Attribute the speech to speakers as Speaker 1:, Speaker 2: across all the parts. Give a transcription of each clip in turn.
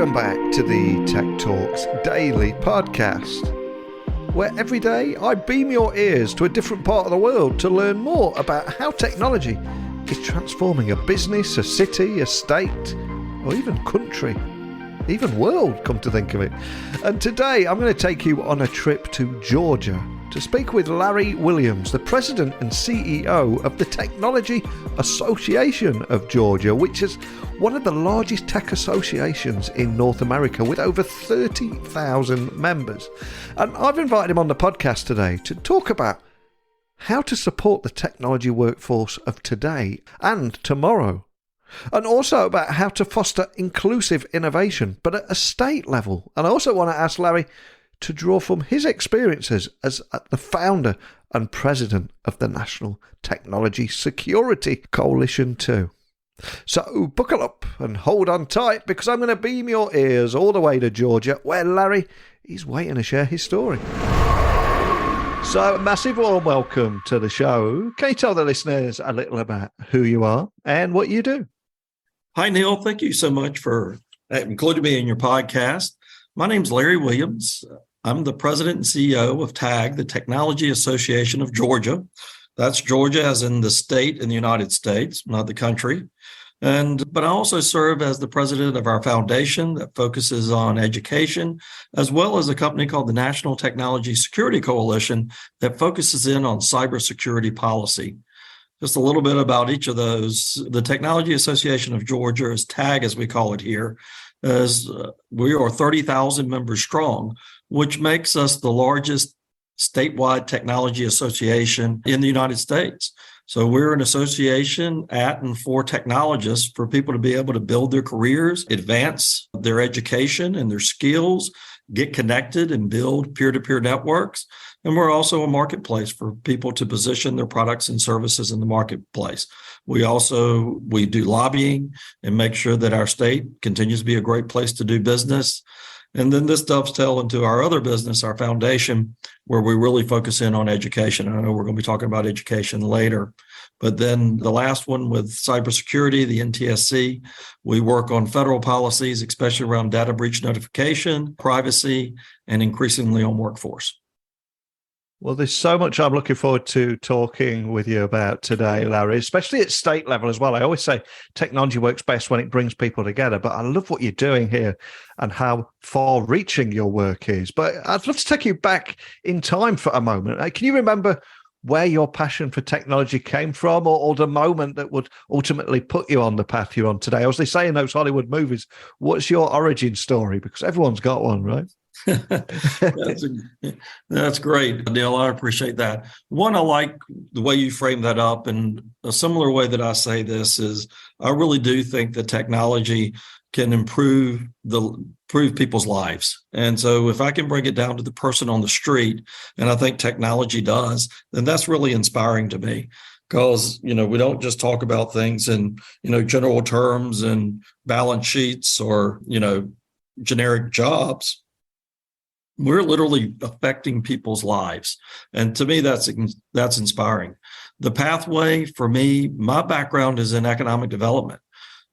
Speaker 1: Welcome back to the Tech Talks Daily podcast, where every day I beam your ears to a different part of the world to learn more about how technology is transforming a business, a city, a state, or even country, even world, come to think of it. And today I'm going to take you on a trip to Georgia to speak with Larry Williams, the President and CEO of the Technology Association of Georgia, which is one of the largest tech associations in North America with over 30,000 members. And I've invited him on the podcast today to talk about how to support the technology workforce of today and tomorrow, and also about how to foster inclusive innovation, but at a state level. And I also want to ask Larry to draw from his experiences as the founder and president of the National Technology Security Coalition too. So buckle up and hold on tight, because I'm going to beam your ears all the way to Georgia, where Larry is waiting to share his story. So, massive warm welcome to the show. Can you tell the listeners a little about who you are and what you do?
Speaker 2: Hi, Neil. Thank you so much for including me in your podcast. My name's Larry Williams. I'm the president and CEO of TAG, the Technology Association of Georgia. That's Georgia as in the state in the United States, not the country. But I also serve as the president of our foundation that focuses on education, as well as a company called the National Technology Security Coalition that focuses in on cybersecurity policy. Just a little bit about each of those. The Technology Association of Georgia, is TAG as we call it here, as we are 30,000 members strong, which makes us the largest statewide technology association in the United States. So we're an association at and for technologists, for people to be able to build their careers, advance their education and their skills, get connected and build peer-to-peer networks. And we're also a marketplace for people to position their products and services in the marketplace. We do lobbying and make sure that our state continues to be a great place to do business. And then this dovetails into our other business, our foundation, where we really focus in on education. And I know we're going to be talking about education later. But then the last one with cybersecurity, the NTSC, we work on federal policies, especially around data breach notification, privacy, and increasingly on workforce.
Speaker 1: Well, there's so much I'm looking forward to talking with you about today, Larry, especially at state level as well. I always say technology works best when it brings people together, but I love what you're doing here and how far-reaching your work is. But I'd love to take you back in time for a moment. Can you remember where your passion for technology came from, or the moment that would ultimately put you on the path you're on today? As they say in those Hollywood movies, what's your origin story? Because everyone's got one, right?
Speaker 2: That's great, Neil. I appreciate that. One, I like the way you frame that up, and a similar way that I say this is I really do think that technology can improve people's lives. And so if I can bring it down to the person on the street, and I think technology does, then that's really inspiring to me. Because, we don't just talk about things in, general terms and balance sheets or, generic jobs. We're literally affecting people's lives. And to me, that's inspiring. The pathway for me, my background is in economic development.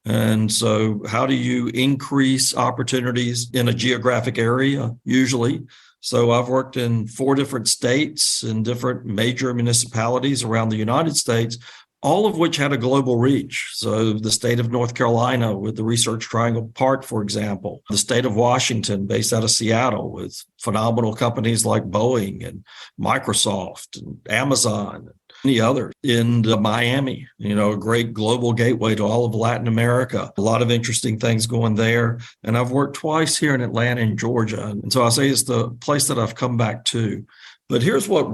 Speaker 2: And so how do you increase opportunities in a geographic area, usually? So I've worked in 4 different states and different major municipalities around the United States, all of which had a global reach. So the state of North Carolina with the Research Triangle Park, for example, the state of Washington based out of Seattle with phenomenal companies like Boeing and Microsoft and Amazon, and many others. In Miami, a great global gateway to all of Latin America. A lot of interesting things going there. And I've worked twice here in Atlanta and Georgia. And so I say it's the place that I've come back to. But here's what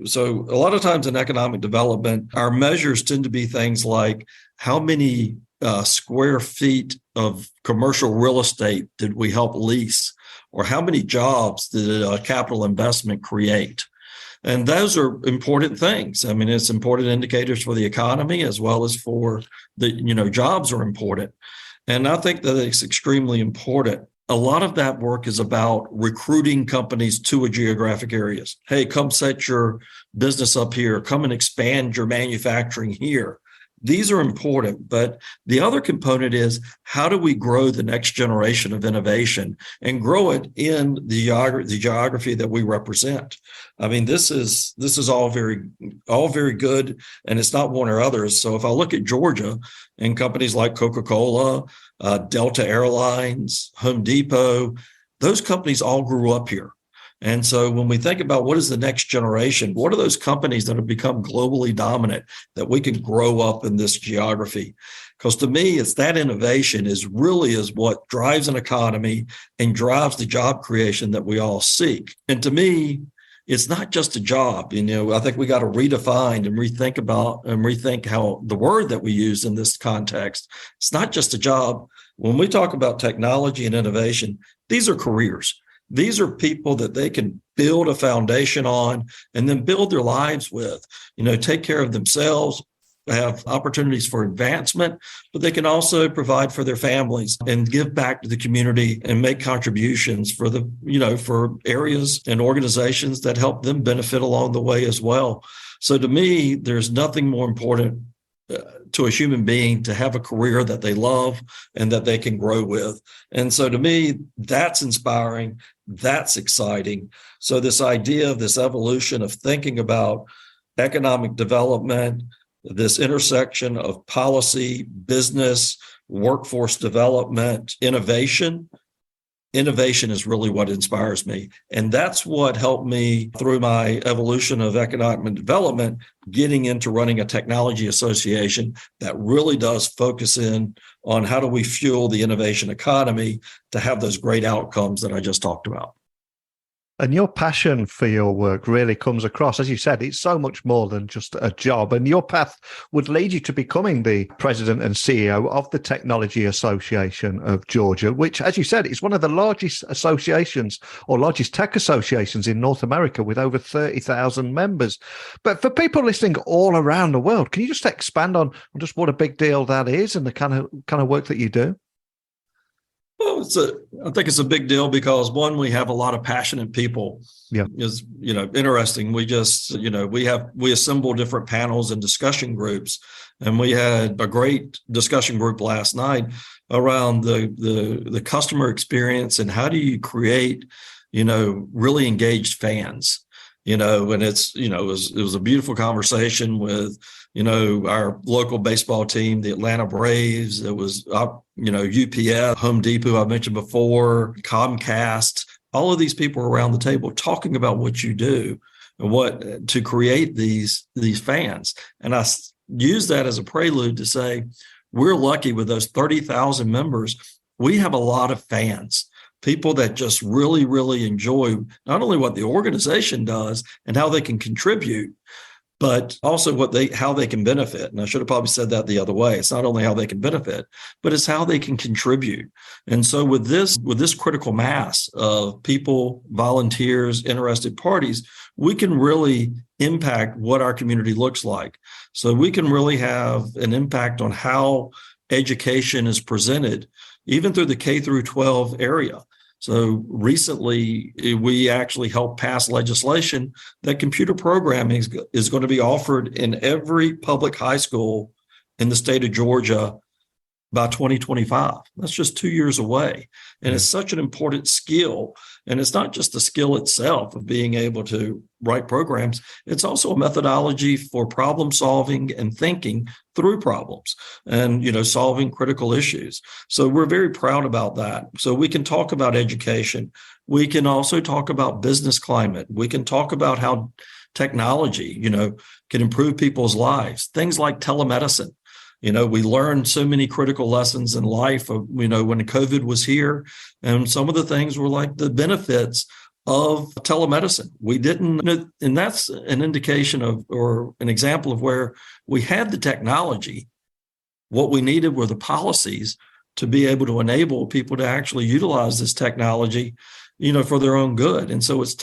Speaker 2: so a lot of times in economic development, our measures tend to be things like how many square feet of commercial real estate did we help lease, or how many jobs did capital investment create? And those are important things. I mean, it's important indicators for the economy as well as for jobs are important. And I think that it's extremely important. A lot of that work is about recruiting companies to a geographic areas. Hey, come set your business up here. Come and expand your manufacturing here. These are important, but the other component is how do we grow the next generation of innovation and grow it in the geography that we represent? I mean, this is all very good, and it's not one or others. So if I look at Georgia and companies like Coca-Cola, Delta Airlines, Home Depot, those companies all grew up here. And so when we think about what is the next generation, what are those companies that have become globally dominant that we can grow up in this geography? Because to me, it's that innovation is what drives an economy and drives the job creation that we all seek. And to me, it's not just a job. I think we got to redefine and rethink how the word that we use in this context. It's not just a job. When we talk about technology and innovation, these are careers. These are people that they can build a foundation on and then build their lives with, take care of themselves, have opportunities for advancement, but they can also provide for their families and give back to the community and make contributions for for areas and organizations that help them benefit along the way as well. So to me, there's nothing more important to a human being to have a career that they love and that they can grow with. And so to me, that's inspiring. That's exciting. So this idea of this evolution of thinking about economic development, this intersection of policy, business, workforce development, innovation is really what inspires me. And that's what helped me through my evolution of economic development, getting into running a technology association that really does focus in on how do we fuel the innovation economy to have those great outcomes that I just talked about.
Speaker 1: And your passion for your work really comes across. As you said, it's so much more than just a job. And your path would lead you to becoming the president and CEO of the Technology Association of Georgia, which, as you said, is one of the largest associations or largest tech associations in North America with over 30,000 members. But for people listening all around the world, can you just expand on just what a big deal that is and the kind of work that you do?
Speaker 2: Well, I think it's a big deal because one, we have a lot of passionate people.
Speaker 1: Yeah,
Speaker 2: is interesting. We just we assemble different panels and discussion groups, and we had a great discussion group last night around the customer experience and how do you create really engaged fans. And it's it was a beautiful conversation with our local baseball team, the Atlanta Braves. It was UPS, Home Depot, I mentioned before, Comcast. All of these people around the table talking about what you do and what to create these fans. And I use that as a prelude to say we're lucky with those 30,000 members. We have a lot of fans. People that just really, really enjoy not only what the organization does and how they can contribute, but also how they can benefit. And I should have probably said that the other way. It's not only how they can benefit, but it's how they can contribute. And so with this critical mass of people, volunteers, interested parties, we can really impact what our community looks like. So we can really have an impact on how education is presented, even through the K through 12 area. So recently, we actually helped pass legislation that computer programming is going to be offered in every public high school in the state of Georgia by 2025. That's just 2 years away. And it's such an important skill. And it's not just the skill itself of being able to write programs. It's also a methodology for problem solving and thinking through problems and, solving critical issues. So we're very proud about that. So we can talk about education. We can also talk about business climate. We can talk about how technology, can improve people's lives. Things like telemedicine. We learned so many critical lessons in life, when COVID was here, and some of the things were like the benefits of telemedicine. We didn't, and that's an indication of, or an example of where we had the technology. What we needed were the policies to be able to enable people to actually utilize this technology, for their own good. And so it's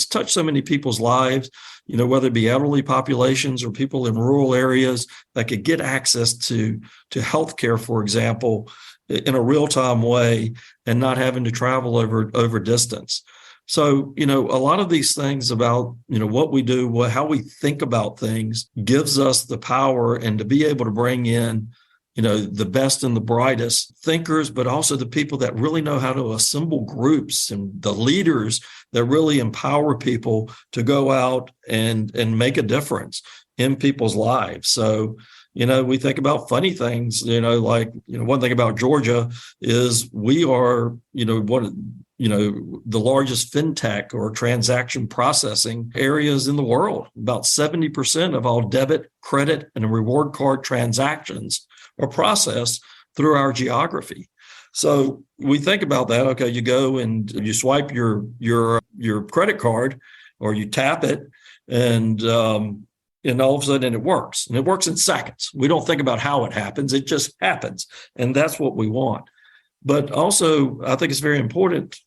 Speaker 2: touched so many people's lives, whether it be elderly populations or people in rural areas that could get access to healthcare, for example, in a real-time way and not having to travel over distance. So, a lot of these things about, what we do, how we think about things gives us the power and to be able to bring in, the best and the brightest thinkers, but also the people that really know how to assemble groups and the leaders that really empower people to go out and make a difference in people's lives. So, we think about funny things, one thing about Georgia is we are, the largest fintech or transaction processing areas in the world. About 70% of all debit, credit, and reward card transactions are processed through our geography. So we think about that. Okay, you go and you swipe your credit card or you tap it, and all of a sudden it works. And it works in seconds. We don't think about how it happens. It just happens. And that's what we want. But also, I think it's very important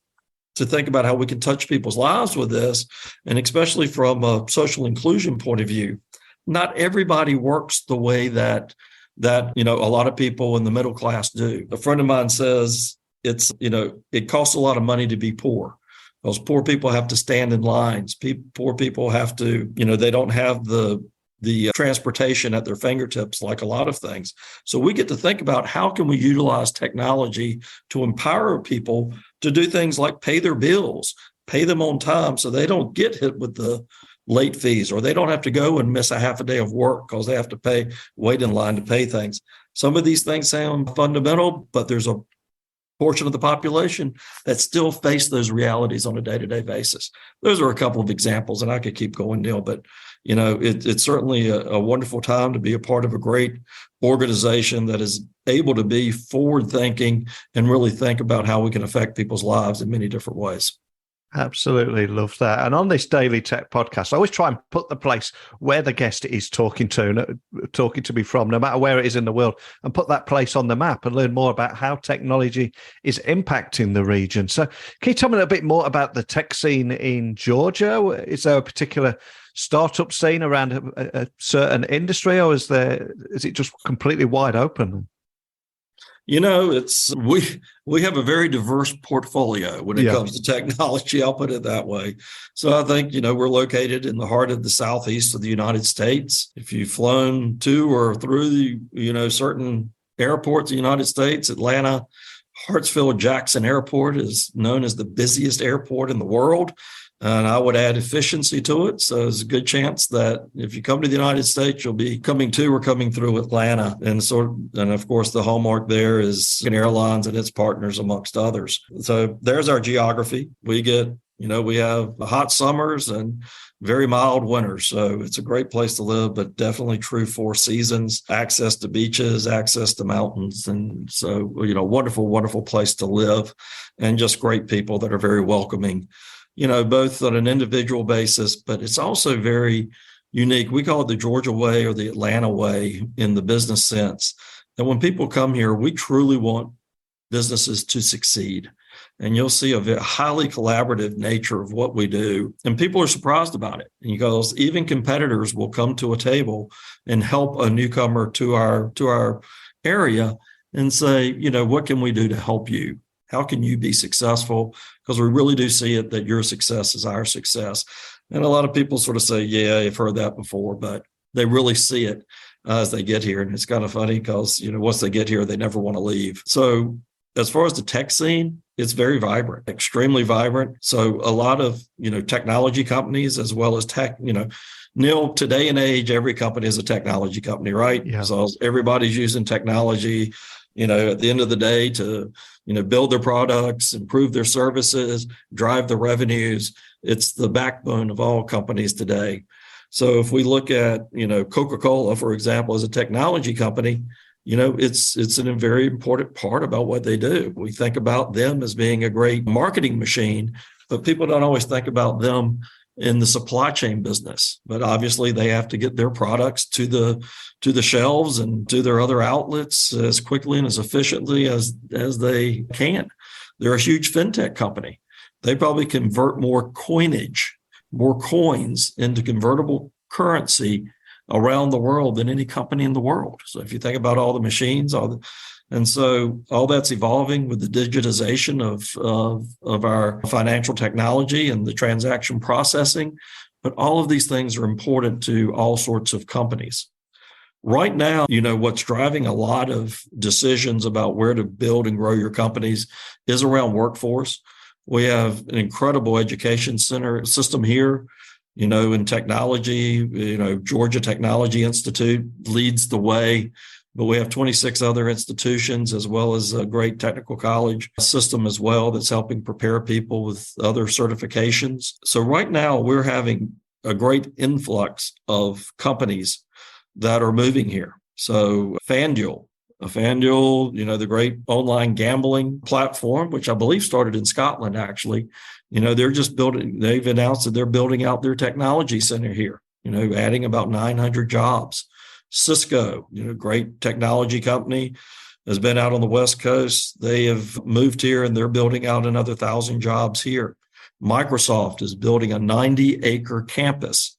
Speaker 2: to think about how we can touch people's lives with this, and especially from a social inclusion point of view. Not everybody works the way that a lot of people in the middle class do. A friend of mine says it costs a lot of money to be poor. Those poor people have to stand in lines. Poor people have to, they don't have the transportation at their fingertips like a lot of things. So we get to think about how can we utilize technology to empower people to do things like pay their bills, pay them on time so they don't get hit with the late fees, or they don't have to go and miss a half a day of work because they have to wait in line to pay things. Some of these things sound fundamental, but there's a portion of the population that still face those realities on a day-to-day basis. Those are a couple of examples, and I could keep going, Neil, but it's certainly a wonderful time to be a part of a great organization that is able to be forward-thinking and really think about how we can affect people's lives in many different ways.
Speaker 1: Absolutely love that. And on this Daily Tech podcast, I always try and put the place where the guest is talking to me from, no matter where it is in the world, and put that place on the map and learn more about how technology is impacting the region. So can you tell me a bit more about the tech scene in Georgia? Is there a particular startup scene around a certain industry, or is it just completely wide open?
Speaker 2: We have a very diverse portfolio when it comes to technology. I'll put it that way. So I think, we're located in the heart of the southeast of the United States. If you've flown to or through certain airports in the United States, Atlanta, Hartsfield-Jackson Airport is known as the busiest airport in the world. And I would add efficiency to it. So there's a good chance that if you come to the United States, you'll be coming to or coming through Atlanta. And of course, the hallmark there is Airlines and its partners, amongst others. So there's our geography. We have hot summers and very mild winters. So it's a great place to live, but definitely true 4 seasons, access to beaches, access to mountains. And so, wonderful, wonderful place to live, and just great people that are very welcoming, both on an individual basis, but it's also very unique. We call it the Georgia way or the Atlanta way in the business sense. And when people come here, we truly want businesses to succeed. And you'll see a very highly collaborative nature of what we do. And people are surprised about it, because even competitors will come to a table and help a newcomer to our area and say, what can we do to help you? How can you be successful? Because we really do see it that your success is our success. And a lot of people sort of say, yeah, I've heard that before, but they really see it as they get here. And it's kind of funny because, once they get here, they never want to leave. So as far as the tech scene, it's very vibrant, extremely vibrant. So a lot of, technology companies as well as tech, Neil, today and age, every company is a technology company, right?
Speaker 1: Yeah.
Speaker 2: So everybody's using technology, at the end of the day to, build their products, improve their services, drive the revenues. It's the backbone of all companies today. So if we look at, Coca-Cola, for example, as a technology company, it's a very important part about what they do. We think about them as being a great marketing machine, but people don't always think about them in the supply chain business. But obviously they have to get their products to the shelves and to their other outlets as quickly and as efficiently as they can. They're a huge fintech company. They probably convert more coins into convertible currency around the world than any company in the world. So if you think about all the machines, And so all that's evolving with the digitization of our financial technology and the transaction processing. But all of these things are important to all sorts of companies. Right now, what's driving a lot of decisions about where to build and grow your companies is around workforce. We have an incredible education center system here, in technology. Georgia Technology Institute leads the way, but we have 26 other institutions as well as a great technical college system as well that's helping prepare people with other certifications. So right now we're having a great influx of companies that are moving here. So FanDuel, the great online gambling platform, which I believe started in Scotland, actually, they've announced that they're building out their technology center here, adding about 900 jobs. Cisco, great technology company, has been out on the West Coast. They have moved here and they're building out another 1,000 jobs here. Microsoft is building a 90-acre campus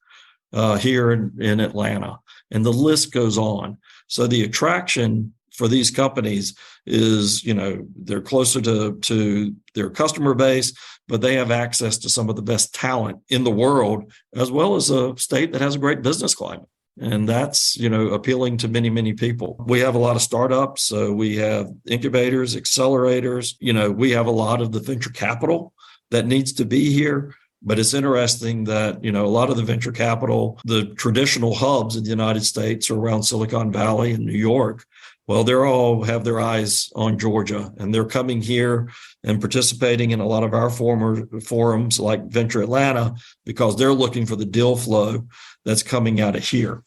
Speaker 2: here in Atlanta, and the list goes on. So the attraction for these companies is, they're closer to their customer base, but they have access to some of the best talent in the world, as well as a state that has a great business climate. And that's, appealing to many, many people. We have a lot of startups. So we have incubators, accelerators. We have a lot of the venture capital that needs to be here. But it's interesting that, a lot of the venture capital, the traditional hubs in the United States are around Silicon Valley and New York. Well, they all have their eyes on Georgia, and they're coming here and participating in a lot of our forums like Venture Atlanta because they're looking for the deal flow that's coming out of here.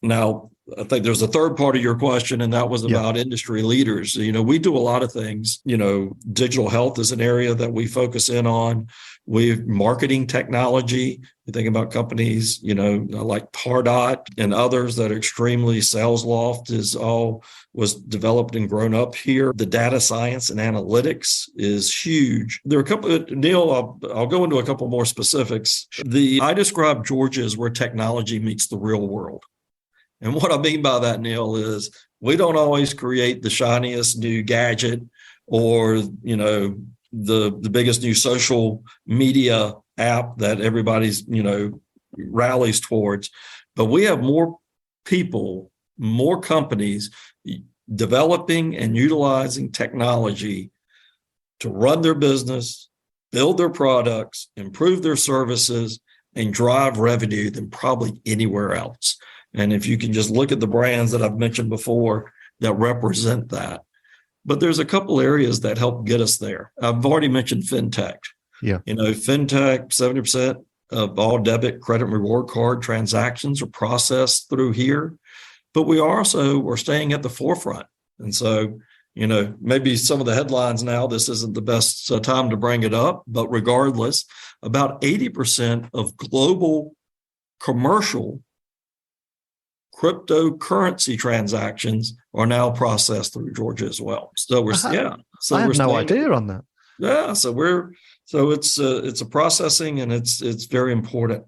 Speaker 2: Now, I think there's a third part of your question, and that was about industry leaders. We do a lot of things. Digital health is an area that we focus in on. We've marketing technology. You think about companies, like Pardot and others that are extremely SalesLoft was developed and grown up here. The data science and analytics is huge. There are a couple of, Neil, I'll go into a couple more specifics. I describe Georgia as where technology meets the real world. And what I mean by that, Neil, is we don't always create the shiniest new gadget or, the biggest new social media app that everybody's, rallies towards. But we have more people, more companies developing and utilizing technology to run their business, build their products, improve their services, and drive revenue than probably anywhere else. And if you can just look at the brands that I've mentioned before that represent that. But there's a couple areas that help get us there. I've already mentioned fintech.
Speaker 1: Yeah.
Speaker 2: Fintech, 70% of all debit, credit, and reward card transactions are processed through here. But we're staying at the forefront. And so, maybe some of the headlines now, this isn't the best time to bring it up, but regardless, about 80% of global commercial cryptocurrency transactions are now processed through Georgia as well. So
Speaker 1: I have no idea on that.
Speaker 2: Yeah, it's a processing, and it's very important.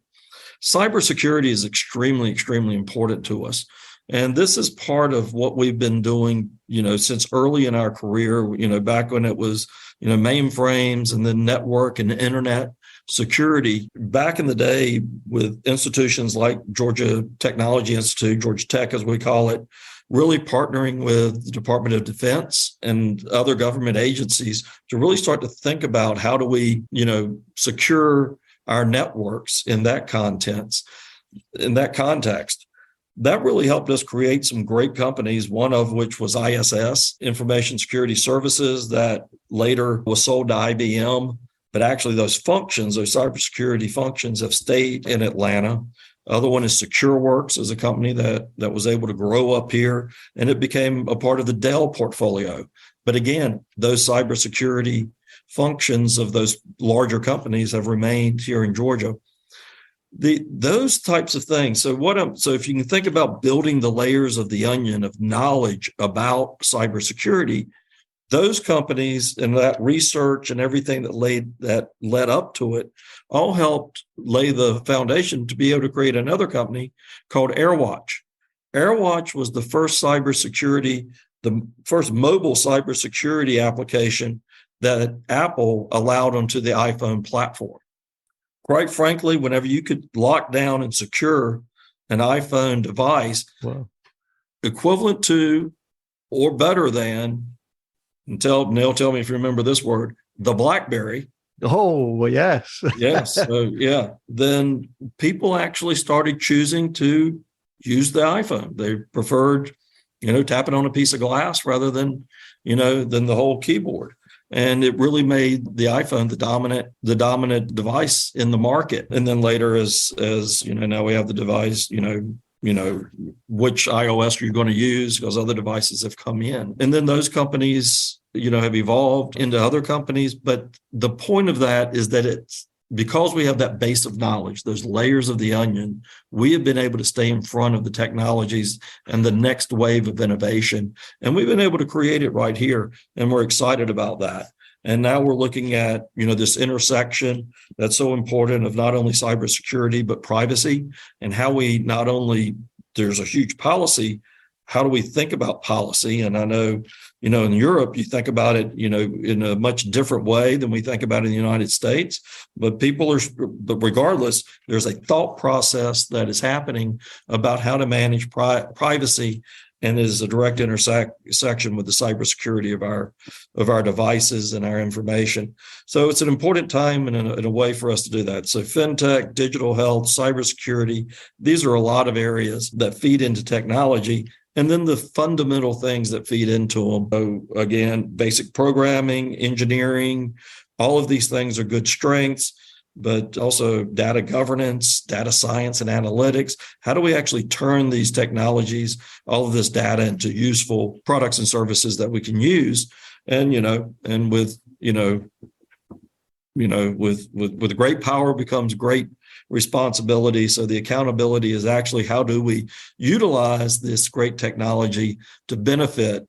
Speaker 2: Cybersecurity is extremely, extremely important to us. And this is part of what we've been doing, since early in our career, back when it was, mainframes and then network and internet security. Back in the day with institutions like Georgia Technology Institute, Georgia Tech as we call it, really partnering with the Department of Defense and other government agencies to really start to think about how do we, secure our networks in that context. That really helped us create some great companies, one of which was ISS, Information Security Services, that later was sold to IBM. But actually those cybersecurity functions have stayed in Atlanta. Other one is SecureWorks, is a company that was able to grow up here, and it became a part of the Dell portfolio. But again, those cybersecurity functions of those larger companies have remained here in Georgia. Those types of things. So if you can think about building the layers of the onion of knowledge about cybersecurity, those companies and that research and everything that led up to it all helped lay the foundation to be able to create another company called AirWatch. AirWatch was the first cybersecurity the first mobile cybersecurity application that Apple allowed onto the iPhone platform. Quite frankly, whenever you could lock down and secure an iPhone device,
Speaker 1: Wow.
Speaker 2: equivalent to or better than, and tell me if you remember this word, the BlackBerry.
Speaker 1: Oh, well, yes.
Speaker 2: Yes. So, yeah. Then people actually started choosing to use the iPhone. They preferred, tapping on a piece of glass rather than the whole keyboard. And it really made the iPhone the dominant device in the market. And then later, as now we have the device, which iOS are you going to use, because other devices have come in. And then those companies, have evolved into other companies. But the point of that is that it's because we have that base of knowledge, those layers of the onion, we have been able to stay in front of the technologies and the next wave of innovation. And we've been able to create it right here. And we're excited about that. And now we're looking at, this intersection that's so important of not only cybersecurity, but privacy, and how we not only, there's a huge policy, how do we think about policy? And I know, in Europe, you think about it, in a much different way than we think about it in the United States. But but regardless, there's a thought process that is happening about how to manage privacy, and is a direct intersection with the cybersecurity of our devices and our information. So it's an important time and a way for us to do that. So fintech, digital health, cybersecurity, these are a lot of areas that feed into technology. And then the fundamental things that feed into them. So again, basic programming, engineering, all of these things are good strengths, but also data governance, data science and analytics. How do we actually turn these technologies, all of this data, into useful products and services that we can use? And, with great power becomes great responsibility. So the accountability is actually, how do we utilize this great technology to benefit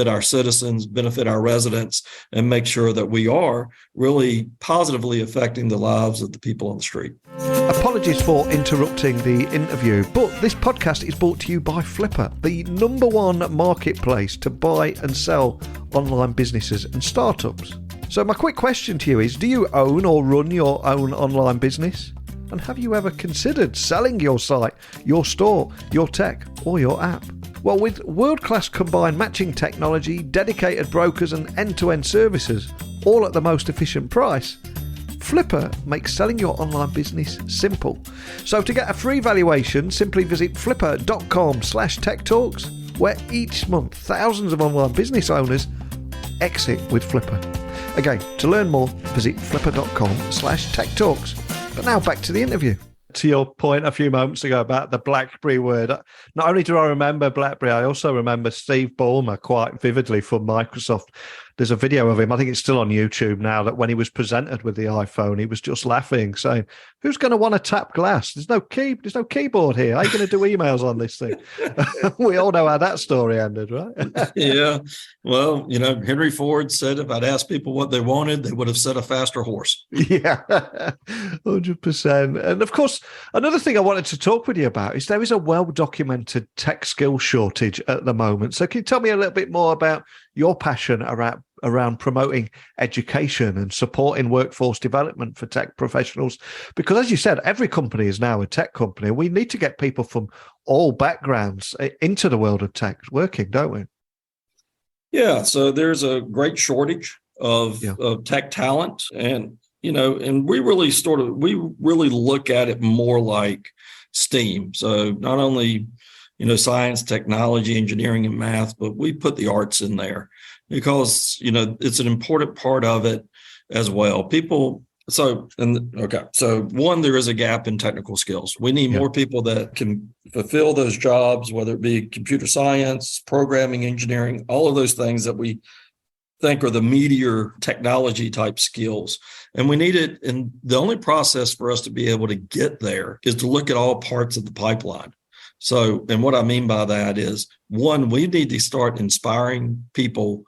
Speaker 2: our citizens, benefit our residents, and make sure that we are really positively affecting the lives of the people on the street.
Speaker 1: Apologies for interrupting the interview, but this podcast is brought to you by Flipper, the #1 marketplace to buy and sell online businesses and startups. So my quick question to you is, do you own or run your own online business? And have you ever considered selling your site, your store, your tech, or your app? Well, with world-class combined matching technology, dedicated brokers, and end-to-end services, all at the most efficient price, Flipper makes selling your online business simple. So to get a free valuation, simply visit flipper.com/techtalks, where each month thousands of online business owners exit with Flipper. Again, to learn more, visit flipper.com/techtalks. But now back to the interview. To your point a few moments ago about the BlackBerry word, not only do I remember BlackBerry, I also remember Steve Ballmer quite vividly from Microsoft. There's a video of him, I think it's still on YouTube now, that when he was presented with the iPhone, he was just laughing, saying, "Who's going to want to tap glass? There's no keyboard here. How are you going to do emails on this thing?" We all know how that story ended, right?
Speaker 2: Yeah. Well, Henry Ford said if I'd asked people what they wanted, they would have said a faster horse.
Speaker 1: Yeah, 100%. And of course, another thing I wanted to talk with you about is there is a well-documented tech skill shortage at the moment. So can you tell me a little bit more about your passion around promoting education and supporting workforce development for tech professionals? Because as you said, every company is now a tech company. We need to get people from all backgrounds into the world of tech working, don't we?
Speaker 2: Yeah. So there's a great shortage of tech talent. And, and we really look at it more like STEAM. So not only, science, technology, engineering, and math, but we put the arts in there because, it's an important part of it as well. So one, there is a gap in technical skills. We need more people that can fulfill those jobs, whether it be computer science, programming, engineering, all of those things that we think are the meatier technology type skills. And we need it. And the only process for us to be able to get there is to look at all parts of the pipeline. So, and what I mean by that is, one, we need to start inspiring people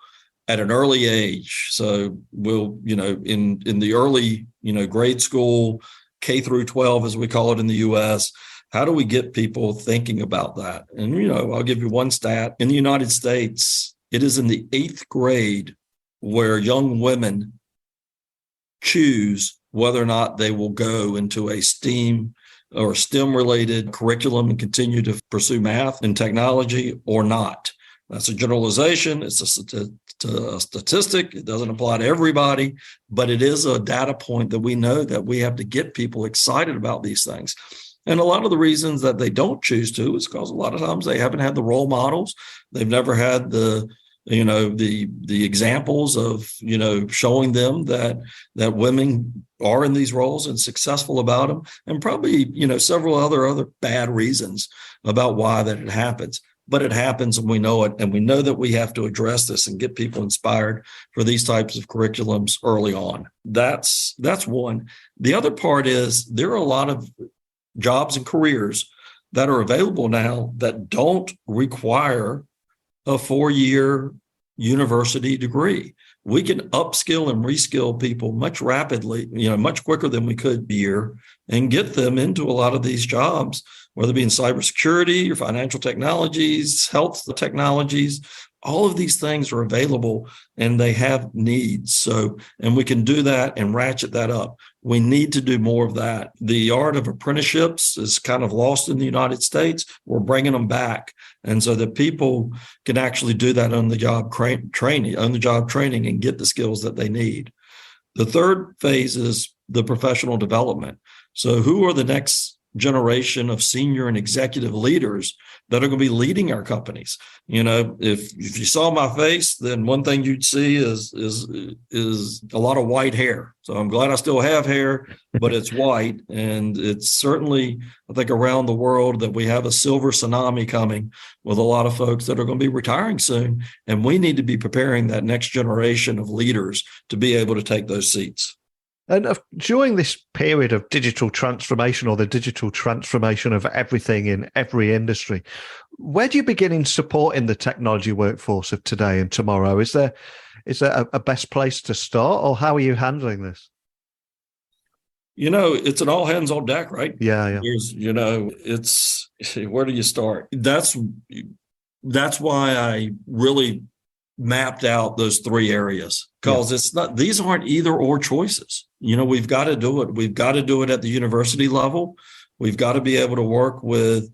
Speaker 2: at an early age. So we'll, in the early, grade school, K through 12, as we call it in the US, how do we get people thinking about that? And, I'll give you one stat. In the United States, It is in the 8th grade where young women choose whether or not they will go into a STEAM or STEM related curriculum and continue to pursue math and technology or not. That's a generalization. It's a statistic. It doesn't apply to everybody, but it is a data point that we know that we have to get people excited about these things. And a lot of the reasons that they don't choose to is because a lot of times they haven't had the role models. They've never had the examples of, showing them that women are in these roles and successful about them, and probably, several other bad reasons about why that it happens. But it happens and we know it, and we know that we have to address this and get people inspired for these types of curriculums early on. That's one. The other part is there are a lot of jobs and careers that are available now that don't require a 4-year university degree. We can upskill and reskill people much rapidly, much quicker than we could a year, and get them into a lot of these jobs, whether it be in cybersecurity or financial technologies, health technologies. All of these things are available and they have needs. So, and we can do that and ratchet that up. We need to do more of that. The art of apprenticeships is kind of lost in the United States. We're bringing them back. And so that people can actually do that on the job training and get the skills that they need. The third phase is the professional development. So who are the next generation of senior and executive leaders that are going to be leading our companies? If you saw my face, then one thing you'd see is a lot of white hair. So I'm glad I still have hair, but it's white. And it's certainly, I think, around the world that we have a silver tsunami coming with a lot of folks that are going to be retiring soon. And we need to be preparing that next generation of leaders to be able to take those seats.
Speaker 1: And during this period of digital transformation, or the digital transformation of everything in every industry, where do you begin in supporting the technology workforce of today and tomorrow? Is there a best place to start, or how are you handling this?
Speaker 2: It's an all hands on deck, right?
Speaker 1: Yeah.
Speaker 2: There's, it's where do you start? That's why I really mapped out those 3 areas, because these aren't either or choices. We've got to do it. We've got to do it at the university level. We've got to be able to work with,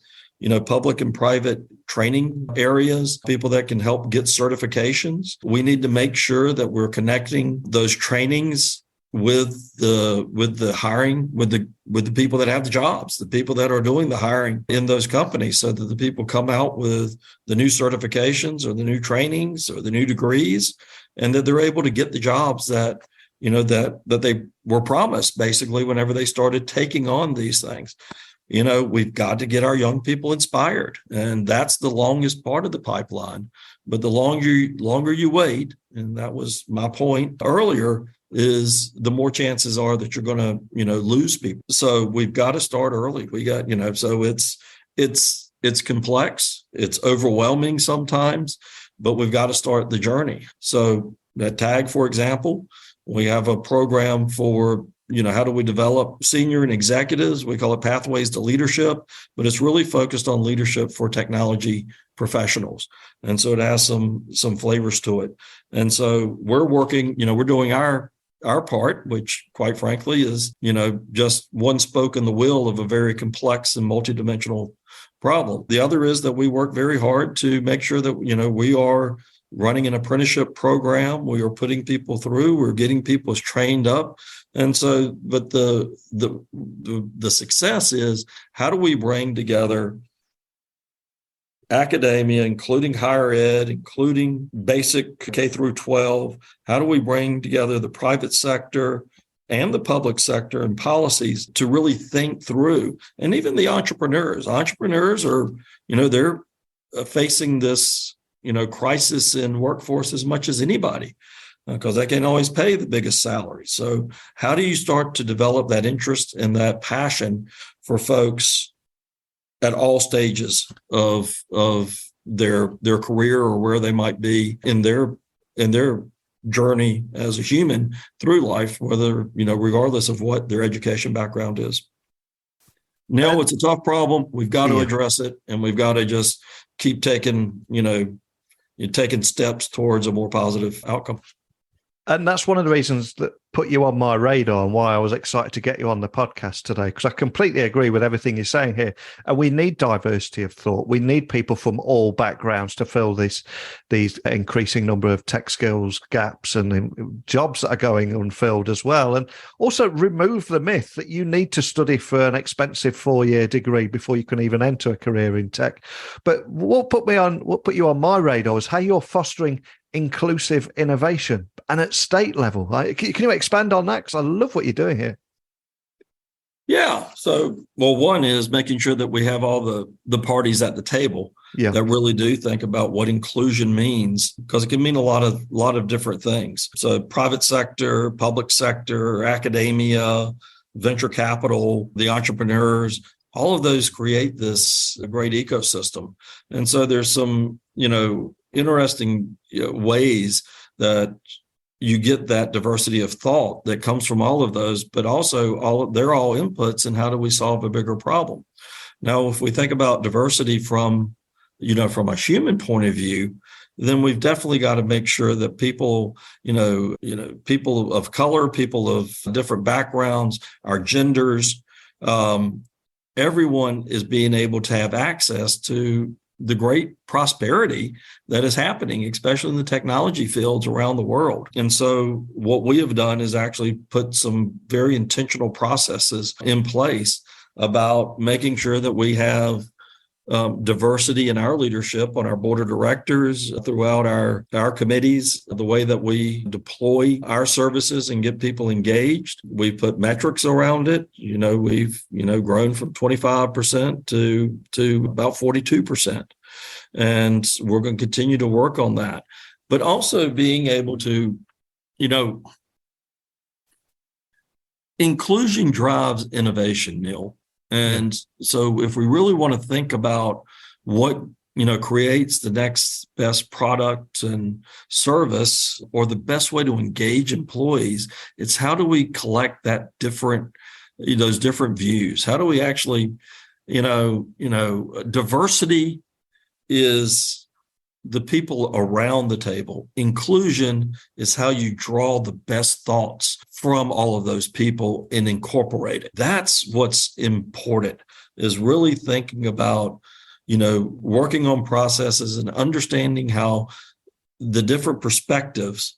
Speaker 2: public and private training areas, people that can help get certifications. We need to make sure that we're connecting those trainings with the hiring, with the people that have the jobs, the people that are doing the hiring in those companies, so that the people come out with the new certifications or the new trainings or the new degrees, and that they're able to get the jobs that they were promised, basically, whenever they started taking on these things. We've got to get our young people inspired, and that's the longest part of the pipeline. But the longer you wait, and that was my point earlier, is the more chances are that you're going to, lose people. So we've got to start early. We got, so it's complex, it's overwhelming sometimes, but we've got to start the journey. So at TAG, for example, we have a program for, how do we develop senior and executives? We call it Pathways to Leadership, but it's really focused on leadership for technology professionals. And so it has some flavors to it. And so we're working, we're doing our part, which quite frankly is, just one spoke in the wheel of a very complex and multidimensional problem. The other is that we work very hard to make sure that, we are running an apprenticeship program. We are putting people through, we're getting people trained up. And so, but the success is, how do we bring together academia, including higher ed, including basic K through 12? How do we bring together the private sector and the public sector and policies to really think through? And even the entrepreneurs are, they're facing this, crisis in workforce as much as anybody, because they can't always pay the biggest salary. So how do you start to develop that interest and that passion for folks at all stages of their career, or where they might be in their journey as a human through life, whether, regardless of what their education background is? No, it's a tough problem. We've got to address it, and we've got to just keep taking, you're taking steps towards a more positive outcome.
Speaker 1: And that's one of the reasons that put you on my radar and why I was excited to get you on the podcast today, because I completely agree with everything you're saying here. And we need diversity of thought. We need people from all backgrounds to fill these increasing number of tech skills gaps and jobs that are going unfilled as well. And also remove the myth that you need to study for an expensive 4-year degree before you can even enter a career in tech. But what put you on my radar is how you're fostering inclusive innovation and at state level. Can you expand on that? Because I love what you're doing here.
Speaker 2: Yeah. So, well, one is making sure that we have all the parties at the table that really do think about what inclusion means, because it can mean a lot of different things. So private sector, public sector, academia, venture capital, the entrepreneurs, all of those create this great ecosystem. And so there's some, interesting ways that you get that diversity of thought that comes from all of those, but also they're all inputs in how do we solve a bigger problem. Now, if we think about diversity from a human point of view, then we've definitely got to make sure that people, people of color, people of different backgrounds, our genders, everyone is being able to have access to the great prosperity that is happening, especially in the technology fields around the world. And so what we have done is actually put some very intentional processes in place about making sure that we have diversity in our leadership on our board of directors, throughout our committees, the way that we deploy our services and get people engaged. We put metrics around it. We've grown from 25% to about 42%. And we're going to continue to work on that. But also being able to, inclusion drives innovation, Neil. And so if we really want to think about what, creates the next best product and service or the best way to engage employees, it's how do we collect those different views? How do we actually, diversity is the people around the table. Inclusion is how you draw the best thoughts from all of those people and incorporate it. That's what's important, is really thinking about, working on processes and understanding how the different perspectives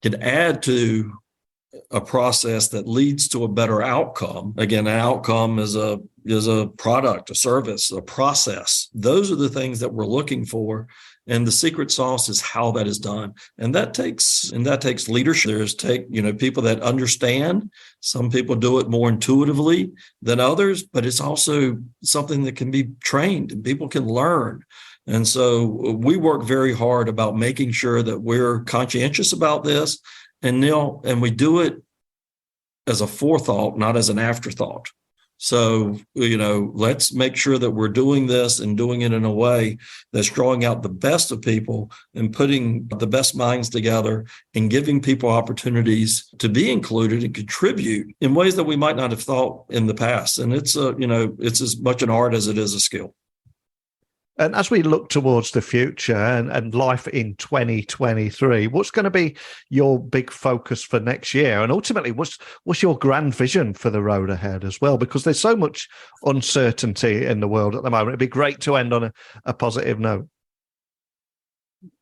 Speaker 2: can add to a process that leads to a better outcome. Again, an outcome is a product, a service, a process. Those are the things that we're looking for. And the secret sauce is how that is done. And that takes leadership. There's people that understand. Some people do it more intuitively than others, but it's also something that can be trained and people can learn. And so we work very hard about making sure that we're conscientious about this. And Neil, and we do it as a forethought, not as an afterthought. So, let's make sure that we're doing this and doing it in a way that's drawing out the best of people and putting the best minds together and giving people opportunities to be included and contribute in ways that we might not have thought in the past. And it's as much an art as it is a skill.
Speaker 1: And as we look towards the future and life in 2023, what's going to be your big focus for next year? And ultimately, what's your grand vision for the road ahead as well? Because there's so much uncertainty in the world at the moment. It'd be great to end on a positive note.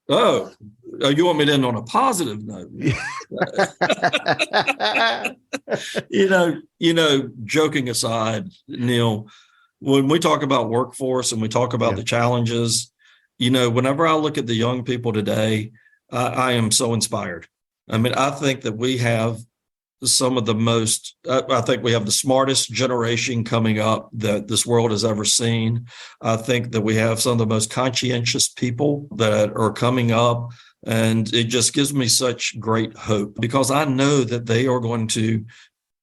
Speaker 2: Oh, you want me to end on a positive note? Joking aside, Neil, when we talk about workforce and we talk about the challenges, whenever I look at the young people today, I am so inspired. I mean, I think that we have I think we have the smartest generation coming up that this world has ever seen. I think that we have some of the most conscientious people that are coming up. And it just gives me such great hope, because I know that they are going to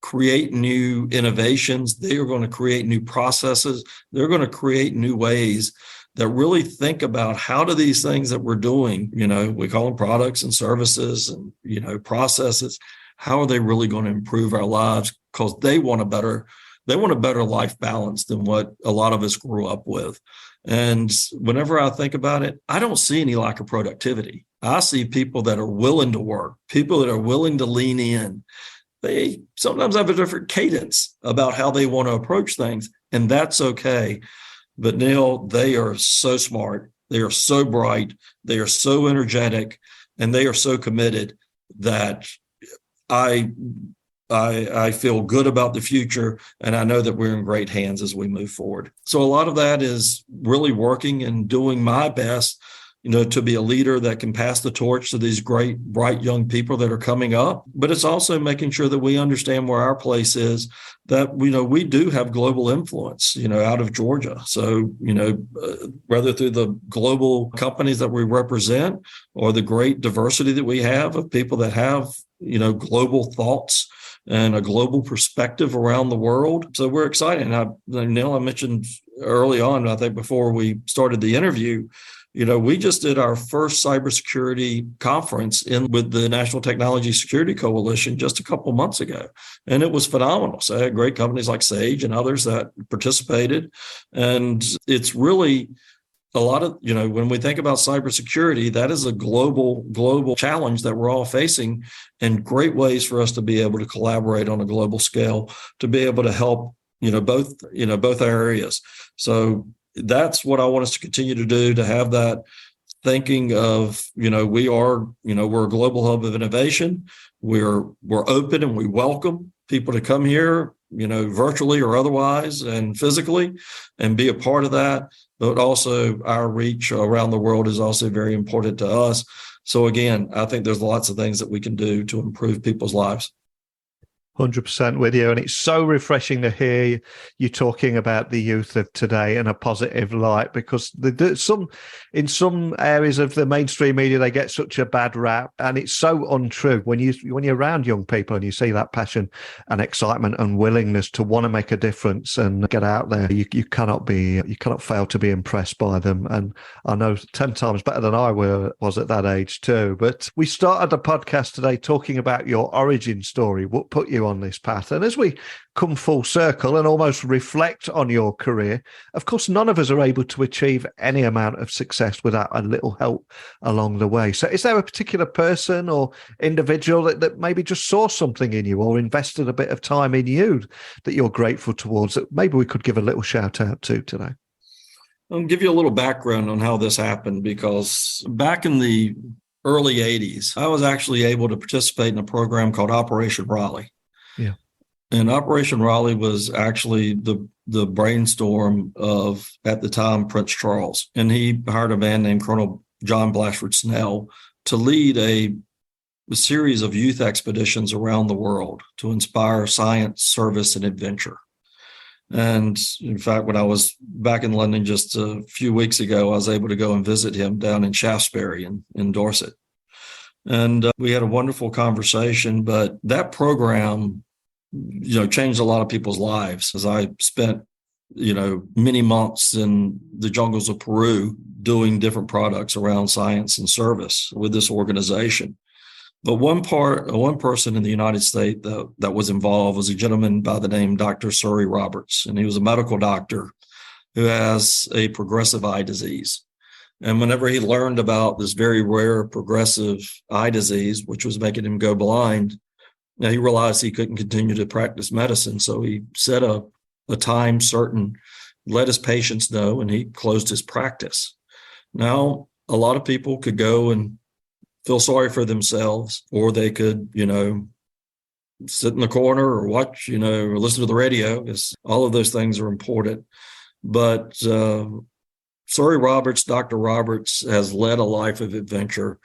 Speaker 2: create new innovations. They are going to create new processes. They're going to create new ways that really think about how do these things that we're doing, we call them products and services and, processes, how are they really going to improve our lives? Because they want a better life balance than what a lot of us grew up with. And whenever I think about it, I don't see any lack of productivity. I see people that are willing to work, people that are willing to lean in. They sometimes have a different cadence about how they want to approach things, and that's okay. But Neil, they are so smart. They are so bright. They are so energetic, and they are so committed that I feel good about the future, and I know that we're in great hands as we move forward. So a lot of that is really working and doing my best, to be a leader that can pass the torch to these great, bright young people that are coming up. But it's also making sure that we understand where our place is, that, we do have global influence, out of Georgia. So, whether through the global companies that we represent or the great diversity that we have of people that have, global thoughts and a global perspective around the world. So we're excited. And Neil, I mentioned early on, I think before we started the interview, we just did our first cybersecurity conference with the National Technology Security Coalition just a couple of months ago. And it was phenomenal. So I had great companies like Sage and others that participated. And it's really a lot of, when we think about cybersecurity, that is a global challenge that we're all facing, and great ways for us to be able to collaborate on a global scale to be able to help, both areas. So that's what I want us to continue to do, to have that thinking of, we're a global hub of innovation. We're open and we welcome people to come here, virtually or otherwise and physically, and be a part of that. But also our reach around the world is also very important to us. So again, I think there's lots of things that we can do to improve people's lives.
Speaker 1: 100% with you. And it's so refreshing to hear you talking about the youth of today in a positive light, because in some areas of the mainstream media, they get such a bad rap, and it's so untrue. When you're around young people and you see that passion and excitement and willingness to want to make a difference and get out there, you cannot fail to be impressed by them. And I know 10 times better than I was at that age too. But we started the podcast today talking about your origin story, what put you on this path. And as we come full circle and almost reflect on your career, of course, none of us are able to achieve any amount of success without a little help along the way. So is there a particular person or individual that maybe just saw something in you or invested a bit of time in you that you're grateful towards, that maybe we could give a little shout out to today?
Speaker 2: I'll give you a little background on how this happened, because back in the early 80s, I was actually able to participate in a program called Operation Raleigh.
Speaker 1: Yeah.
Speaker 2: And Operation Raleigh was actually the brainstorm of, at the time, Prince Charles. And he hired a man named Colonel John Blatchford Snell to lead a series of youth expeditions around the world to inspire science, service, and adventure. And in fact, when I was back in London just a few weeks ago, I was able to go and visit him down in Shaftesbury in Dorset. And we had a wonderful conversation, but that program, changed a lot of people's lives, as I spent, many months in the jungles of Peru doing different products around science and service with this organization. But one person in the United States that was involved was a gentleman by the name Dr. Surrey Roberts, and he was a medical doctor who has a progressive eye disease. And whenever he learned about this very rare progressive eye disease, which was making him go blind, now he realized he couldn't continue to practice medicine. So he set a time certain, let his patients know, and he closed his practice. Now, a lot of people could go and feel sorry for themselves, or they could, sit in the corner or watch, or listen to the radio, because all of those things are important. But Surrey Roberts, Dr. Roberts, has led a life of adventure.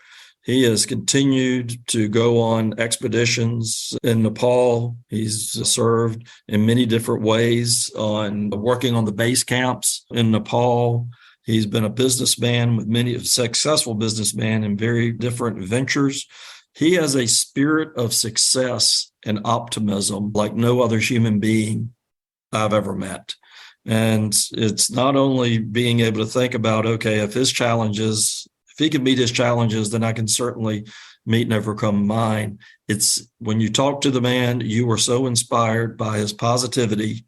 Speaker 2: He has continued to go on expeditions in Nepal. He's served in many different ways on working on the base camps in Nepal. He's been a businessman with many successful businessman in very different ventures. He has a spirit of success and optimism like no other human being I've ever met. And it's not only being able to think about, okay, if he can meet his challenges, then I can certainly meet and overcome mine. It's when you talk to the man, you are so inspired by his positivity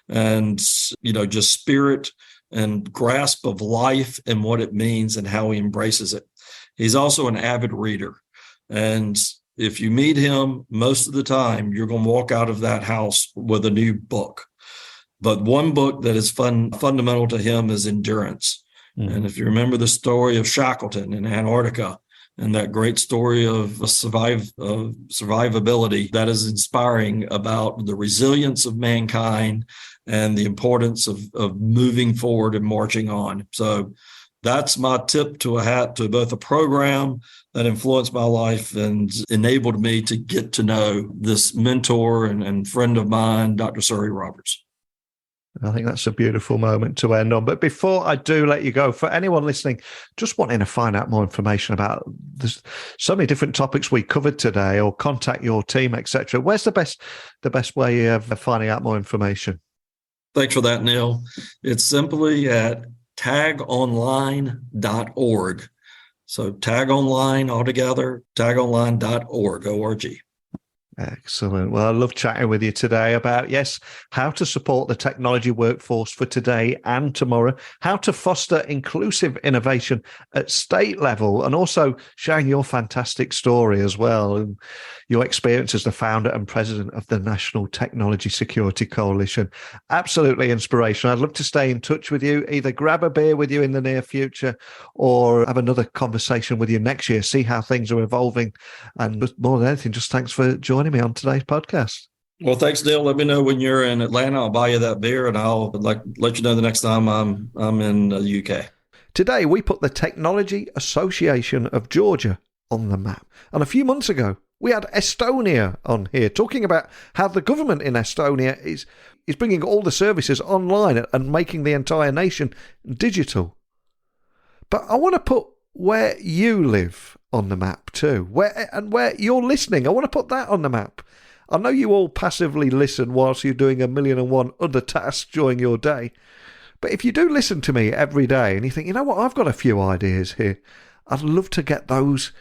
Speaker 2: and, just spirit and grasp of life and what it means and how he embraces it. He's also an avid reader. And if you meet him, most of the time, you're going to walk out of that house with a new book. But one book that is fundamental to him is endurance. And if you remember the story of Shackleton in Antarctica and that great story of survivability, that is inspiring about the resilience of mankind and the importance of moving forward and marching on. So that's my tip to a hat to both a program that influenced my life and enabled me to get to know this mentor and friend of mine, Dr. Surrey Roberts.
Speaker 1: I think that's a beautiful moment to end on. But before I do let you go, for anyone listening, just wanting to find out more information about there's so many different topics we covered today, or contact your team, etc. Where's the best way of finding out more information?
Speaker 2: Thanks for that, Neil. It's simply at tagonline.org. So tag online altogether, tagonline.org, O-R-G.
Speaker 1: Excellent. Well, I love chatting with you today about, yes, how to support the technology workforce for today and tomorrow, how to foster inclusive innovation at state level, and also sharing your fantastic story as well, and your experience as the founder and president of the National Technology Security Coalition. Absolutely inspirational. I'd love to stay in touch with you, either grab a beer with you in the near future or have another conversation with you next year, see how things are evolving. And more than anything, just thanks for joining me on today's podcast.
Speaker 2: Well, thanks, Neil. Let me know when you're in Atlanta. I'll buy you that beer, and I'll let you know the next time I'm in the UK.
Speaker 1: Today, we put the Technology Association of Georgia on the map. And a few months ago, we had Estonia on here talking about how the government in Estonia is bringing all the services online and making the entire nation digital. But I want to put where you live on the map too, where you're listening. I want to put that on the map. I know you all passively listen whilst you're doing 1,000,001 other tasks during your day. But if you do listen to me every day and you think, you know what, I've got a few ideas here, I'd love to get those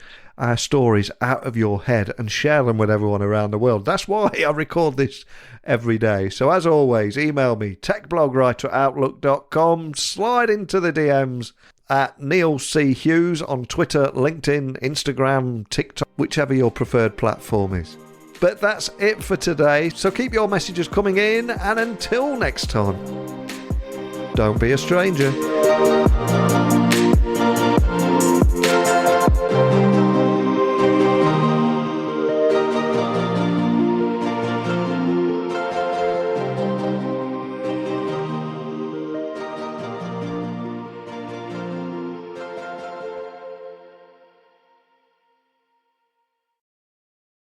Speaker 1: stories out of your head and share them with everyone around the world. That's why I record this every day. So as always, email me, techblogwriter@outlook.com, slide into the DMs at Neil C. Hughes on Twitter, LinkedIn, Instagram, TikTok, whichever your preferred platform is. But that's it for today. So keep your messages coming in, and until next time, don't be a stranger.